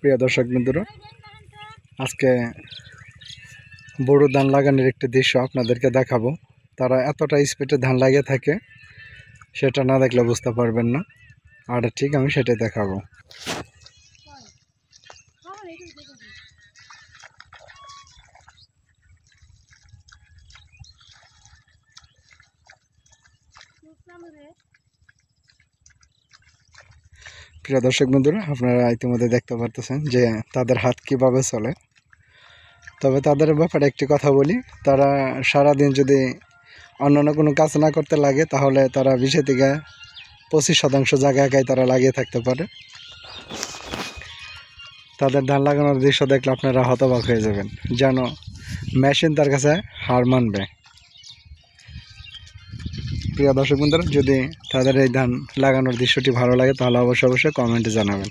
প্রিয় দর্শক বন্ধুরা, আজকে বোরো ধান লাগানোর একটি দৃশ্য আপনাদেরকে দেখাবো। তারা এতটা স্পিডে ধান লাগিয়ে থাকে, সেটা না দেখলে বুঝতে পারবেন না। আর ঠিক আমি সেটাই দেখাবো। প্রিয় দর্শক বন্ধুরা, আপনারা ইতিমধ্যে দেখতে পারতেছেন যে তাদের হাত কিভাবে চলে। তবে তাদের ব্যাপারে একটি কথা বলি, তারা সারাদিন যদি অন্যান্য কোনো কাজ না করতে লাগে, তাহলে তারা 20 থেকে 25% জায়গা একাই তারা লাগিয়ে থাকতে পারে। তাদের ধান লাগানোর দৃশ্য দেখলে আপনারা হতবাক হয়ে যাবেন, যেন মেশিন তার কাছে হার মানবে। প্রিয় দর্শক বন্ধুরা, যদি তাদের এই ধান লাগানোর দৃশ্যটি ভালো লাগে তাহলে অবশ্যই কমেন্টে জানাবেন।